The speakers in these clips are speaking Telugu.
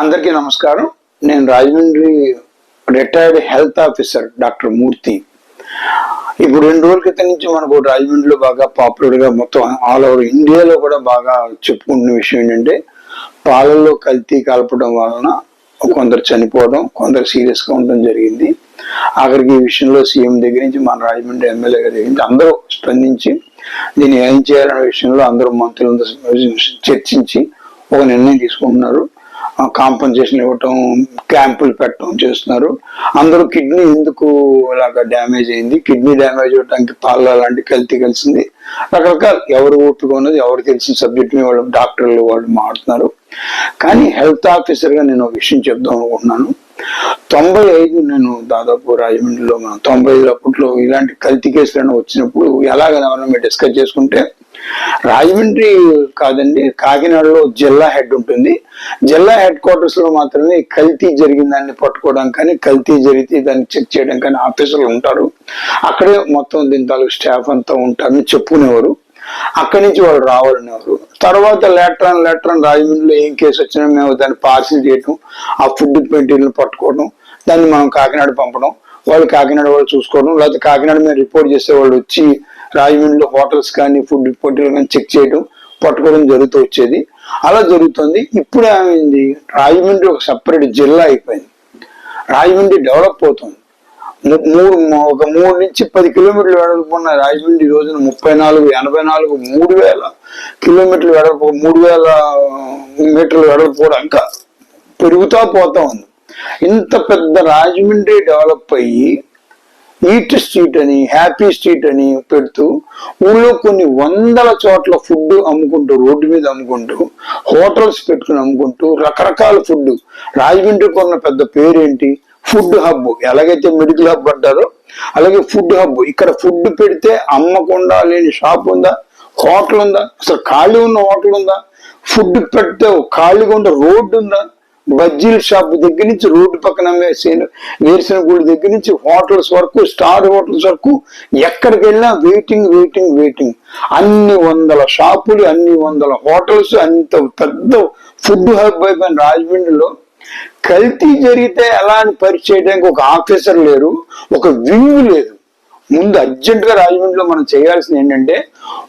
అందరికీ నమస్కారం. నేను Rajahmundry retired health officer doctor Murthy. ఇప్పుడు 2 రోజుల క్రితం నుంచి మనకు రాజమండ్రిలో బాగా పాపులర్ గా మొత్తం ఆల్ ఓవర్ ఇండియాలో కూడా బాగా చెప్పుకుంటున్న విషయం ఏంటంటే పాలల్లో కల్తీ కలపడం వలన కొందరు చనిపోవడం, కొందరు సీరియస్ గా ఉండడం జరిగింది. ఆఖరికి ఈ విషయంలో సీఎం దగ్గర నుంచి మన రాజమండ్రి ఎమ్మెల్యే గారి దగ్గర నుంచి అందరూ స్పందించి దీన్ని ఏం చేయాలనే విషయంలో అందరూ మంత్రులతో చర్చించి ఒక నిర్ణయం తీసుకుంటున్నారు. కాంపన్సేషన్ ఇవ్వటం, క్యాంపులు పెట్టడం చేస్తున్నారు. అందరూ కిడ్నీ ఎందుకు ఇలాగా డ్యామేజ్ అయింది, కిడ్నీ డ్యామేజ్ అవడానికి పాల లాంటి కల్తీ కలిసింది, రకరకాల ఎవరు ఓపిక ఉన్నది ఎవరు తెలిసిన సబ్జెక్ట్ మీద వాళ్ళు డాక్టర్లు వాళ్ళు మాట్లాడుతున్నారు. కానీ హెల్త్ ఆఫీసర్ గా నేను ఒక విషయం చెప్దాం అనుకుంటున్నాను. 95 నేను దాదాపు రాజమండ్రిలో 95 అప్పట్లో ఇలాంటి కల్తీ కేసులను వచ్చినప్పుడు ఎలాగైనా మీరు డిస్కస్ చేసుకుంటే రాజమండ్రి కాదండి, కాకినాడలో జిల్లా హెడ్ ఉంటుంది. జిల్లా హెడ్ క్వార్టర్స్ లో మాత్రమే కల్తీ జరిగిన దాన్ని పట్టుకోవడానికి కానీ కల్తీ జరిగితే దాన్ని చెక్ చేయడం కానీ ఆఫీసర్లు ఉంటారు. అక్కడే మొత్తం దీని తాలూకు స్టాఫ్ అంతా ఉంటారని చెప్పుకునేవారు. అక్కడి నుంచి వాళ్ళు రావాలనేవారు. తర్వాత లెటర్ రాజమండ్రిలో ఏం కేసు వచ్చినా మేము దాన్ని పార్సిల్ చేయటం, ఆ ఫుడ్ మెటీరియల్ పట్టుకోవడం, దాన్ని మనం కాకినాడ పంపడం, వాళ్ళు కాకినాడ వాళ్ళు చూసుకోవడం, లేకపోతే కాకినాడ మీద రిపోర్ట్ చేసే వాళ్ళు వచ్చి రాజమండ్రిలో హోటల్స్ కానీ ఫుడ్ మెటీరియల్ కానీ చెక్ చేయడం, పట్టుకోవడం జరుగుతూ వచ్చేది. అలా జరుగుతుంది. ఇప్పుడు ఏమైంది, రాజమండ్రి ఒక సపరేట్ జిల్లా అయిపోయింది. రాజమండ్రి డెవలప్ అవుతుంది. ఒక 3 నుంచి 10 కిలోమీటర్లు వెడల్పు ఉన్న రాజమండ్రి ఈ రోజున 34, 3000 కిలోమీటర్లు వెడల్పు, 3000 మీటర్లు వెడల్పు కూడా ఇంకా పెరుగుతా పోతా ఉంది. ఇంత పెద్ద రాజమండ్రి డెవలప్ అయ్యి ఈట్ స్ట్రీట్ అని, హ్యాపీ స్ట్రీట్ అని పెడుతూ ఊళ్ళో కొన్ని 100 చోట్ల ఫుడ్ అమ్ముకుంటూ, రోడ్డు మీద అమ్ముకుంటూ, హోటల్స్ పెట్టుకుని అమ్ముకుంటూ రకరకాల ఫుడ్. రాజమండ్రికి ఉన్న పెద్ద పేరేంటి, ఫుడ్ హబ్. ఎలాగైతే మెడికల్ హబ్ అంటారో అలాగే ఫుడ్ హబ్. ఇక్కడ ఫుడ్ పెడితే అమ్మకుండా లేని షాప్ ఉందా, హోటల్ ఉందా, అసలు ఖాళీ ఉన్న హోటల్ ఉందా, ఫుడ్ పెడితే ఖాళీగా ఉన్న రోడ్డు ఉందా, బజ్జీల షాప్ దగ్గర నుంచి రోడ్డు పక్కన వేరుసిన గుడి దగ్గర నుంచి హోటల్స్ వరకు, స్టార్ హోటల్స్ వరకు ఎక్కడికి వెళ్ళినా వెయిటింగ్. అన్ని 100 షాపులు, అన్ని 100 హోటల్స్, అంత పెద్ద ఫుడ్ హబ్ అయిపోయిన రాజమండ్రిలో కల్తీ జరిగితే ఎలా అని పరిచయడానికి ఒక ఆఫీసర్ లేరు, ఒక వింగ్ లేదు. ముందు అర్జెంట్ గా రాజమండ్రిలో మనం చేయాల్సింది ఏంటంటే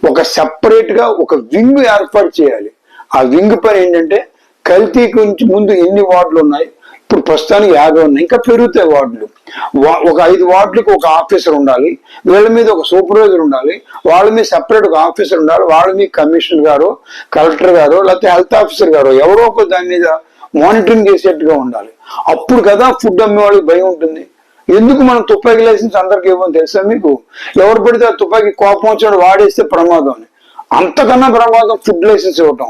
ఒక సెపరేట్ గా ఒక వింగ్ ఏర్పాటు చేయాలి. ఆ వింగ్ పని ఏంటంటే కల్తీ గురించి ముందు ఎన్ని వార్డులు ఉన్నాయి, ఇప్పుడు ప్రస్తుతానికి 50 ఉన్నాయి, ఇంకా పెరుగుతాయి వార్డులు. ఒక 5 వార్డులకు ఒక ఆఫీసర్ ఉండాలి, వీళ్ళ మీద ఒక సూపర్వైజర్ ఉండాలి, వాళ్ళ మీద సెపరేట్ ఒక ఆఫీసర్ ఉండాలి, వాళ్ళ మీద కమిషనర్ గారు, కలెక్టర్ గారు, లేకపోతే హెల్త్ ఆఫీసర్ గారు ఎవరో ఒక దాని మీద మానిటరింగ్ చేసేట్టుగా ఉండాలి. అప్పుడు కదా ఫుడ్ అమ్మే వాళ్ళకి భయం ఉంటుంది. ఎందుకు మనం తుపాకీ లైసెన్స్ అందరికి ఇవ్వని తెలుసా మీకు? ఎవరు పడితే ఆ తుపాకీ కోపం వచ్చాడు వాడేస్తే ప్రమాదం అని. అంతకన్నా ప్రమాదం ఫుడ్ లైసెన్స్ ఇవ్వటం.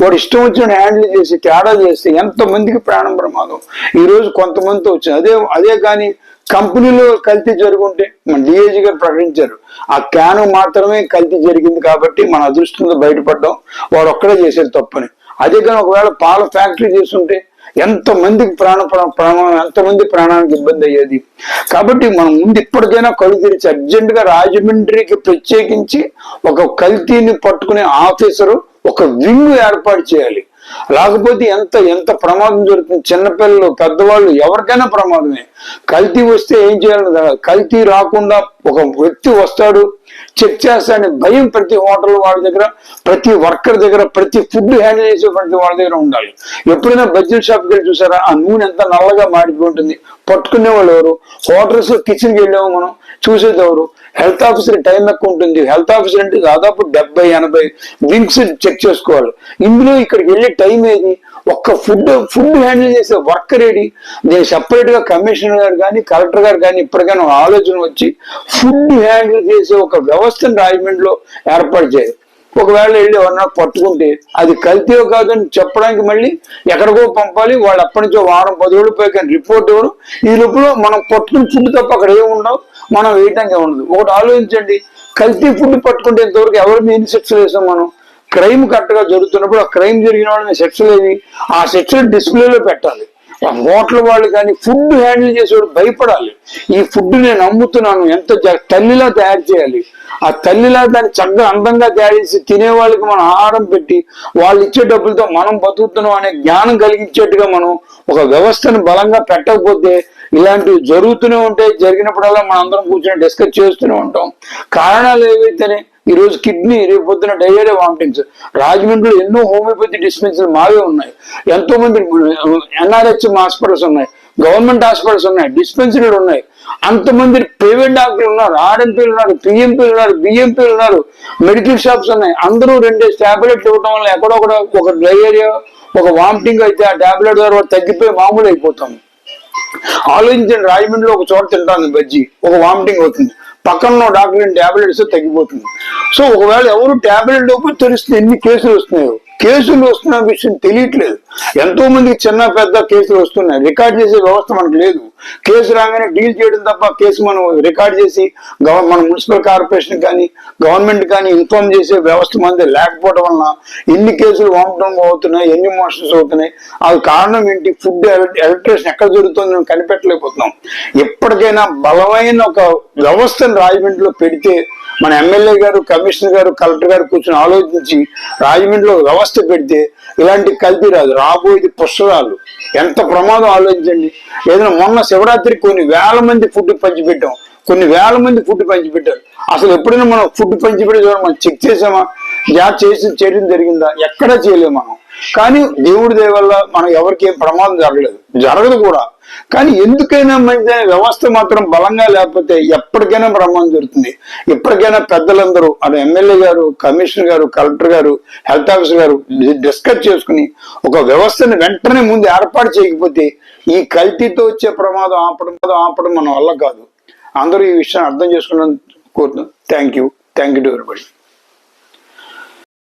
వాడు ఇష్టం వచ్చిన హ్యాండిల్ చేసి తేడా చేస్తే ఎంతమందికి ప్రాణం ప్రమాదం. ఈ రోజు కొంతమందితో వచ్చింది. అదే కానీ కంపెనీలో కల్తీ జరుగుంటే మన డిఐజీ గారు ప్రకటించారు, ఆ క్యాన్ మాత్రమే కల్తీ జరిగింది కాబట్టి మన అదృష్టంతో బయటపడ్డాం, వాడు ఒక్కడే చేసేది తప్పని. అదే కానీ ఒకవేళ పాల ఫ్యాక్టరీ చేస్తుంటే ఎంతమందికి ఎంతమంది ప్రాణానికి ఇబ్బంది అయ్యేది. కాబట్టి మనం ముందు ఇప్పటికైనా కళ్ళు తెరిచి అర్జెంట్ గా రాజమండ్రికి ప్రత్యేకించి ఒక కల్తీని పట్టుకునే ఆఫీసరు ఒక వింగ్ ఏర్పాటు చేయాలి. లేకపోతే ఎంత ప్రమాదం జరుగుతుంది. చిన్నపిల్లలు, పెద్దవాళ్ళు ఎవరికైనా ప్రమాదమే. కల్తీ వస్తే ఏం చేయాలని, కల్తీ రాకుండా ఒక వ్యక్తి వస్తాడు చెక్ చేస్తాడని భయం ప్రతి హోటల్ వాళ్ళ దగ్గర, ప్రతి వర్కర్ దగ్గర, ప్రతి ఫుడ్ హ్యాండిల్ చేసే ప్రతి వాళ్ళ దగ్గర ఉండాలి. ఎప్పుడైనా బజ్జీల షాప్కి వెళ్ళి చూసారా, ఆ నూనె ఎంత నల్లగా మాడిపోతుంది, పట్టుకునే వాళ్ళు ఎవరు? హోటల్స్ లో కిచెన్కి వెళ్ళాము మనం, చూసేది ఎవరు? హెల్త్ ఆఫీసర్ టైం ఎక్కువ ఉంటుంది. హెల్త్ ఆఫీసర్ అంటే దాదాపు 70-80 వింగ్స్ చెక్ చేసుకోవాలి. ఇందులో ఇక్కడికి వెళ్ళే టైం ఏది? ఒక్క ఫుడ్ హ్యాండిల్ చేసే వర్కర్ ఏది? నేను సెపరేట్ గా కమిషనర్ గారు కానీ కలెక్టర్ గారు కానీ ఇప్పటికైనా ఆలోచన వచ్చి ఫుడ్ హ్యాండిల్ చేసే ఒక వ్యవస్థను రాజమండ్రిలో ఏర్పాటు చేయాలి. ఒకవేళ వెళ్ళి ఎవరన్నా పట్టుకుంటే అది కల్తీయో కాదని చెప్పడానికి మళ్ళీ ఎక్కడికో పంపాలి. వాళ్ళు అప్పటి నుంచో వారం 10 రోజులు పోయి కానీ రిపోర్ట్ ఇవ్వరు. ఈ లోపల మనం పట్టుకుని ఫుడ్ తప్ప అక్కడ ఏముండవు, మనం వేయటానికి ఉండదు. ఒకటి ఆలోచించండి, కల్తీ ఫుడ్ పట్టుకుంటే ఇంతవరకు ఎవరి మీద ఎన్ని శిక్షలు వేసాం మనం? క్రైమ్ కరెక్ట్ గా జరుగుతున్నప్పుడు ఆ క్రైమ్ జరిగిన వాళ్ళని శిక్షలు ఏవి? ఆ శిక్షలు డిస్ప్లేలో పెట్టాలి. హోటల్ వాళ్ళు కానీ ఫుడ్ హ్యాండిల్ చేసేవాడు భయపడాలి. ఈ ఫుడ్ నేను అమ్ముతున్నాను, ఎంత తల్లిలా తయారు చేయాలి, ఆ తల్లిలా దాన్ని చక్కగా అందంగా తయారు చేసి తినే వాళ్ళకి మనం ఆహారం పెట్టి వాళ్ళు ఇచ్చే డబ్బులతో మనం బతుకుతున్నాం అనే జ్ఞానం కలిగించేట్టుగా మనం ఒక వ్యవస్థను బలంగా పెట్టకపోతే ఇలాంటివి జరుగుతూనే ఉంటాయి. జరిగినప్పుడల్లా మనం అందరం కూర్చొని డిస్కస్ చేస్తూనే ఉంటాం. కారణాలు ఏవైతేనే ఈరోజు కిడ్నీ, రేపు పొద్దున డయేరియా, వామిటింగ్స్. రాజమండ్రిలో ఎన్నో హోమియోపతి డిస్పెన్సరీ మావే ఉన్నాయి, ఎంతో మంది NRHM హాస్పిటల్స్ ఉన్నాయి, గవర్నమెంట్ హాస్పిటల్స్ ఉన్నాయి, డిస్పెన్సరీలు ఉన్నాయి, అంతమంది ప్రైవేట్ డాక్టర్లు ఉన్నారు, RMPలు ఉన్నారు, PMPలు ఉన్నారు, BMPలు ఉన్నారు, మెడికల్ షాప్స్ ఉన్నాయి. అందరూ 2 టాబ్లెట్లు ఇవ్వడం వల్ల ఎక్కడొక్కడ ఒక డయేరియా, ఒక వామిటింగ్ అయితే ఆ టాబ్లెట్ ద్వారా తగ్గిపోయి మామూలు అయిపోతాం. ఆలోచించండి, రాజమండ్రిలో ఒక చోట తింటాను బజ్జీ, ఒక వామిటింగ్ అవుతుంది, పక్కన డాక్టర్ టాబ్లెట్స్ తగ్గిపోతుంది. సో ఒకవేళ ఎవరు టాబ్లెట్ లోపు తెలుస్తుంది ఎన్ని కేసులు వస్తున్నాయో. కేసులు వస్తున్న విషయం తెలియట్లేదు. ఎంతో మందికి చిన్న పెద్ద కేసులు వస్తున్నాయి, రికార్డ్ చేసే వ్యవస్థ మనకు లేదు. కేసు రాగానే డీల్ చేయడం తప్ప కేసు మనం రికార్డ్ చేసి మన మున్సిపల్ కార్పొరేషన్ కానీ గవర్నమెంట్ కానీ ఇన్ఫార్మ్ చేసే వ్యవస్థ మనది లేకపోవడం వలన ఎన్ని కేసులు వామిటింగ్ అవుతున్నాయి, ఎన్ని మోషన్స్ అవుతున్నాయి. అది కారణం ఏంటి? ఫుడ్ ఎలక్ట్రేషన్ ఎక్కడ జరుగుతుందో మేము కనిపెట్టలేకపోతున్నాం. ఎప్పటికైనా బలమైన ఒక వ్యవస్థను రాజమండ్రిలో పెడితే మన ఎమ్మెల్యే గారు, కమిషనర్ గారు, కలెక్టర్ గారు కూర్చొని ఆలోచించి రాజమండ్రిలో వ్యవస్థ పెడితే ఇలాంటి కల్తీ రాదు. రాబోయేది పుష్కరాలు, ఎంత ప్రమాదం ఆలోచించండి. ఏదైనా మొన్న శివరాత్రికి కొన్ని వేల మంది ఫుడ్ పంచిపెట్టాం, కొన్ని వేల మంది ఫుడ్ పంచిపెట్టారు. అసలు ఎప్పుడైనా మనం ఫుడ్ పంచిపెట్టే మనం చెక్ చేసామా? చేయడం జరిగిందా? ఎక్కడా చేయలేము మనం. కానీ దేవుడి దయ వల్ల మనం ఎవరికి ఏం ప్రమాదం జరగదు కూడా. కానీ ఎందుకైనా మంచి వ్యవస్థ మాత్రం బలంగా లేకపోతే ఎప్పటికైనా ప్రమాదం జరుగుతుంది. ఎప్పటికైనా పెద్దలందరూ అంటే ఎమ్మెల్యే గారు, కమిషనర్ గారు, కలెక్టర్ గారు, హెల్త్ ఆఫీసర్ గారు డిస్కస్ చేసుకుని ఒక వ్యవస్థను వెంటనే ముందు ఏర్పాటు చేయకపోతే ఈ కల్తీతో వచ్చే ప్రమాదం ఆపడం మన వల్ల కాదు. అందరూ ఈ విషయాన్ని అర్థం చేసుకున్నాను కోరుతున్నాను. Thank you to everybody.